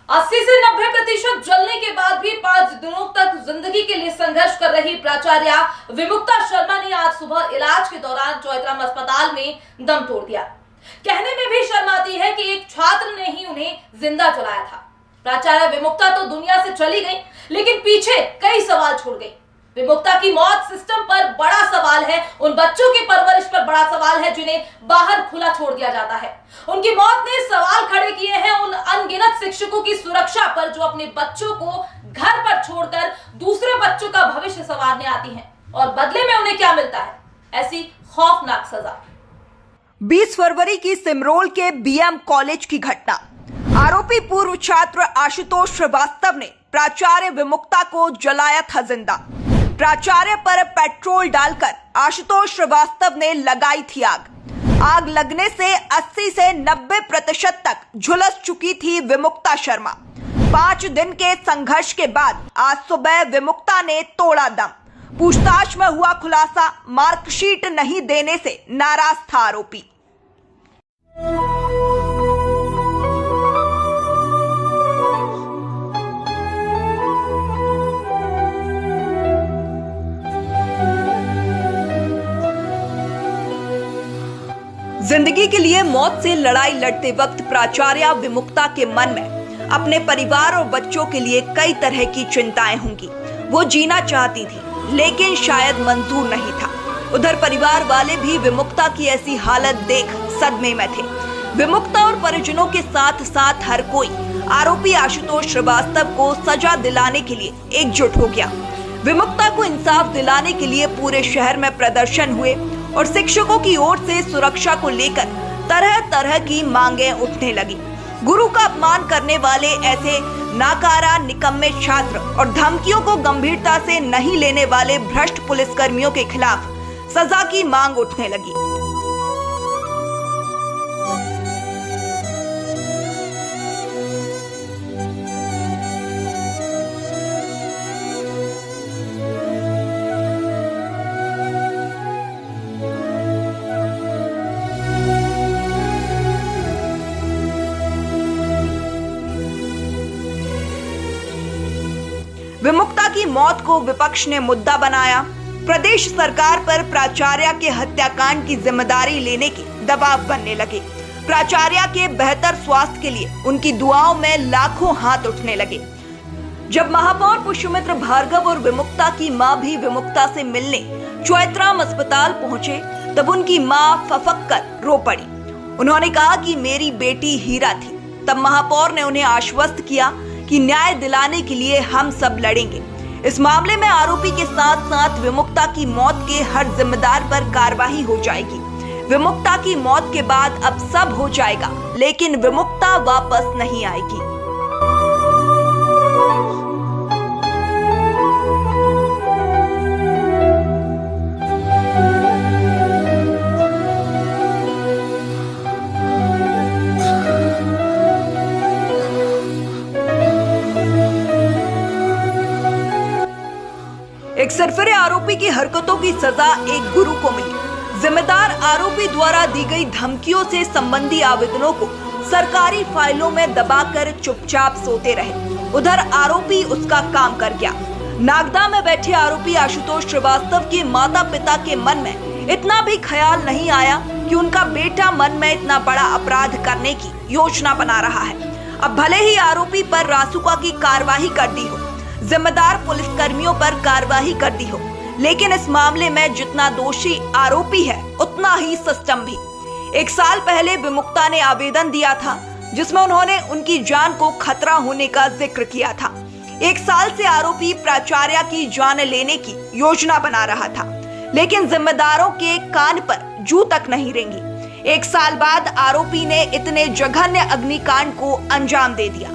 80 से 90% जलने के बाद भी 5 दिनों तक जिंदगी के लिए संघर्ष कर रही प्राचार्य विमुक्ता शर्मा ने आज सुबह इलाज के दौरान चौइथराम अस्पताल में दम तोड़ दिया। कहने में भी शर्म आती है कि एक छात्र ने ही उन्हें जिंदा जलाया था। प्राचार्य विमुक्ता तो दुनिया से चली गई, लेकिन पीछे कई सवाल छोड़ गई। विमुक्ता की मौत सिस्टम पर बड़ा सवाल है, उन बच्चों की परवरिश पर बड़ा सवाल है जिन्हें बाहर खुला छोड़ दिया जाता है। उनकी मौत ने सवाल खड़े किए हैं उन अनगिनत शिक्षकों की सुरक्षा पर जो अपने बच्चों को घर पर छोड़कर दूसरे बच्चों का भविष्य संवारने आती हैं, और बदले में उन्हें क्या मिलता है, ऐसी खौफनाक सजा। 20 फरवरी की सिमरोल के बीएम कॉलेज की घटना। आरोपी पूर्व छात्र आशुतोष श्रीवास्तव ने प्राचार्य विमुक्ता को जलाया था जिंदा। प्राचार्य पर पेट्रोल डालकर आशुतोष श्रीवास्तव ने लगाई थी आग। आग लगने से 80 से 90% तक झुलस चुकी थी विमुक्ता शर्मा। 5 दिन के संघर्ष के बाद आज सुबह विमुक्ता ने तोड़ा दम। पूछताछ में हुआ खुलासा, मार्कशीट नहीं देने से नाराज था आरोपी। जिंदगी के लिए मौत से लड़ाई लड़ते वक्त प्राचार्य विमुक्ता के मन में अपने परिवार और बच्चों के लिए कई तरह की चिंताएं होंगी। वो जीना चाहती थी, लेकिन शायद मंजूर नहीं था। उधर परिवार वाले भी विमुक्ता की ऐसी हालत देख सदमे में थे। विमुक्ता और परिजनों के साथ साथ हर कोई आरोपी आशुतोष श्रीवास्तव को सजा दिलाने के लिए एकजुट हो गया। विमुक्ता को इंसाफ दिलाने के लिए पूरे शहर में प्रदर्शन हुए और शिक्षकों की ओर से सुरक्षा को लेकर तरह तरह की मांगें उठने लगी। गुरु का अपमान करने वाले ऐसे नाकारा निकम्मे छात्र और धमकियों को गंभीरता से नहीं लेने वाले भ्रष्ट पुलिसकर्मियों के खिलाफ सजा की मांग उठने लगी। विमुक्ता की मौत को विपक्ष ने मुद्दा बनाया। प्रदेश सरकार पर प्राचार्य के हत्याकांड की जिम्मेदारी लेने के दबाव बनने लगे। प्राचार्य के बेहतर स्वास्थ्य के लिए उनकी दुआओं में लाखों हाथ उठने लगे। जब महापौर पुष्यमित्र भार्गव और विमुक्ता की मां भी विमुक्ता से मिलने चौइथराम अस्पताल पहुंचे, तब उनकी मां फफक कर रो पड़ी। उन्होंने कहा कि मेरी बेटी हीरा थी। तब महापौर ने उन्हें आश्वस्त किया कि न्याय दिलाने के लिए हम सब लड़ेंगे। इस मामले में आरोपी के साथ साथ विमुक्ता की मौत के हर जिम्मेदार पर कार्रवाई हो जाएगी। विमुक्ता की मौत के बाद अब सब हो जाएगा, लेकिन विमुक्ता वापस नहीं आएगी। एक सरफरे आरोपी की हरकतों की सजा एक गुरु को मिली। जिम्मेदार आरोपी द्वारा दी गई धमकियों से संबंधी आवेदनों को सरकारी फाइलों में दबाकर चुपचाप सोते रहे। उधर आरोपी उसका काम कर गया। नागदा में बैठे आरोपी आशुतोष श्रीवास्तव के माता पिता के मन में इतना भी ख्याल नहीं आया कि उनका बेटा मन में इतना बड़ा अपराध करने की योजना बना रहा है। अब भले ही आरोपी पर रासुका की कार्रवाई कर दी हो, जिम्मेदार पुलिसकर्मियों पर कार्रवाई कर दी हो, लेकिन इस मामले में जितना दोषी आरोपी है उतना ही सिस्टम भी। 1 साल पहले विमुक्ता ने आवेदन दिया था जिसमें उन्होंने उनकी जान को खतरा होने का जिक्र किया था। 1 साल से आरोपी प्राचार्य की जान लेने की योजना बना रहा था, लेकिन जिम्मेदारों के कान पर जू तक नहीं रेंगी। 1 साल बाद आरोपी ने इतने जघन्य अग्निकांड को अंजाम दे दिया।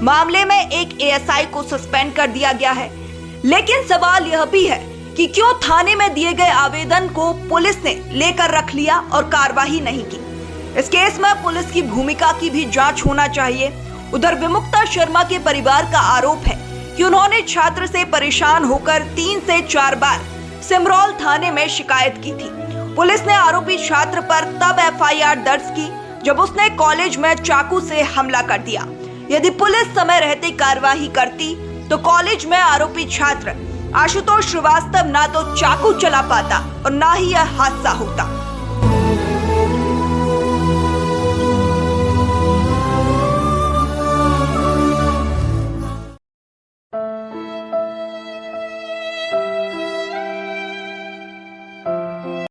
मामले में एक एएसआई को सस्पेंड कर दिया गया है, लेकिन सवाल यह भी है कि क्यों थाने में दिए गए आवेदन को पुलिस ने लेकर रख लिया और कार्रवाई नहीं की। इस केस में पुलिस की भूमिका की भी जांच होना चाहिए। उधर विमुक्ता शर्मा के परिवार का आरोप है कि उन्होंने छात्र से परेशान होकर 3 से 4 बार सिमरोल थाने में शिकायत की थी। पुलिस ने आरोपी छात्र पर तब एफआईआर दर्ज की जब उसने कॉलेज में चाकू से हमला कर दिया। यदि पुलिस समय रहते कार्रवाई करती तो कॉलेज में आरोपी छात्र आशुतोष श्रीवास्तव ना तो चाकू चला पाता और ना ही यह हादसा होता।